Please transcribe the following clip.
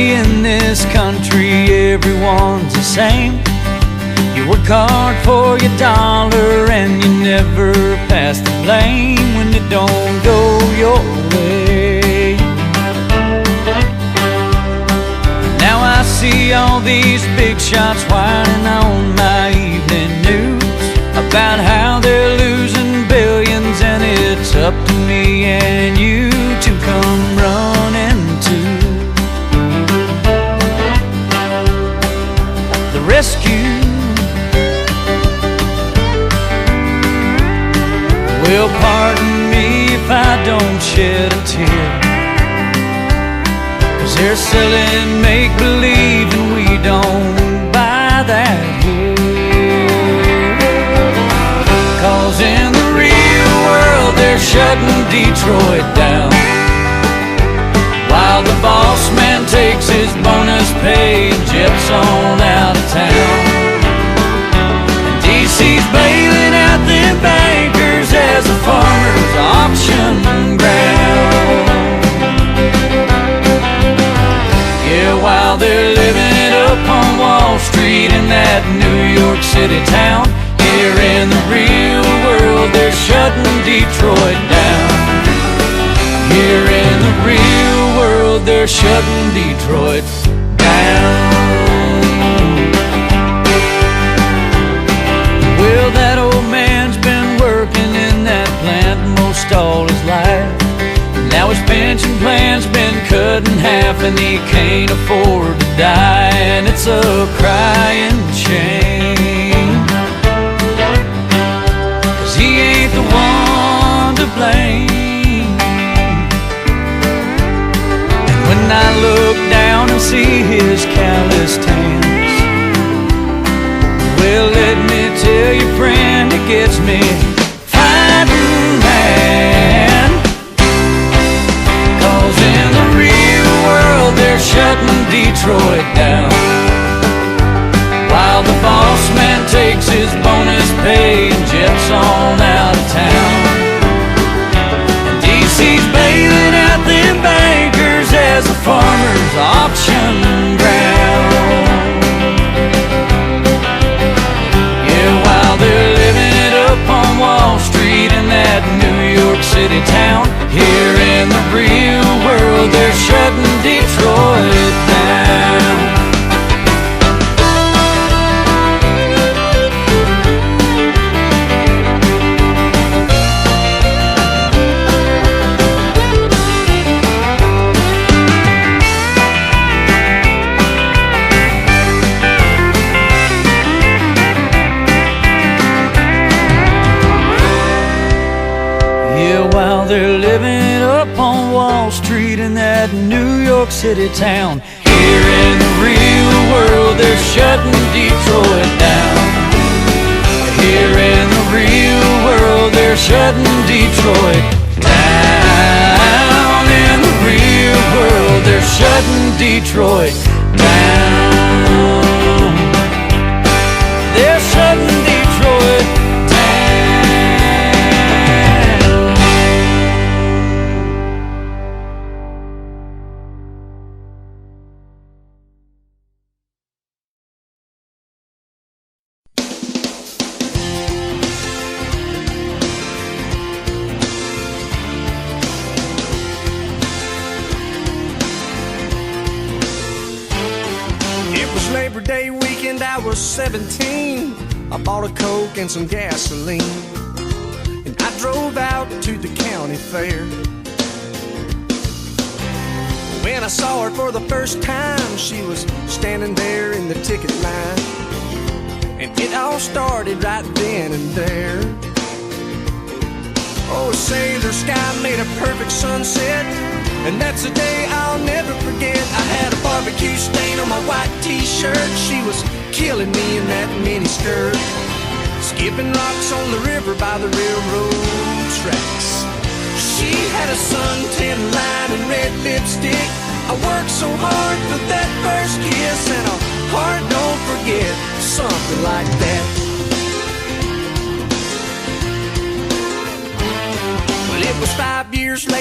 say in this country everyone's the same. You work hard for your dollar and you never pass the blame when it don't go your way. Now I see all these big shots whining on my evening news about how they're losing billions, and it's up to me and you to come running to the rescue. Well, pardon me if I don't shed a tear, 'cause they're selling make-believe and we don't buy that here. 'Cause in the real world they're shutting Detroit down, while the boss man takes his bonus pay and jets on out of town. And DC's bailing out them bankers as a farmer's auction ground. Yeah, while they're living it up on Wall Street in that New York City town, here in the real world they're shutting Detroit down. Here in the real world they're shutting Detroit down. Well, that old man's been working in that plant most all his life. Now his pension plan's been cut in half and he can't afford to die, and it's a crying shame, 'cause he ain't the one to blame. And when I look down and see his calloused hands, well, let me tell you, friend, it gets me fighting mad. 'Cause in the real world they're shutting Detroit down, while the boss man takes his bonus pay and jets on out of town. And DC's bailing out them bankers as a farmer's auction ground. Yeah, while they're living it up on Wall Street in that New York City town, here in the real world they're shutting Detroit down. While they're living it up on Wall Street in that New York City town, here in the real world they're shutting Detroit down. Here in the real world they're shutting Detroit down. In the real world they're shutting Detroit down. They're shutting Detroit down. Labor Day weekend, I was 17. I bought a Coke and some gasoline, and I drove out to the county fair. When I saw her for the first time, she was standing there in the ticket line, and it all started right then and there. Oh, sailor sky made a perfect sunset, and that's a day I'll never forget. I had a barbecue stain on my white t-shirt. She was killing me in that mini skirt, skipping rocks on the river by the railroad tracks. She had a suntan line and red lipstick. I worked so hard for that first kiss, and a heart don't forget, something like that. Well, it was 5 years later.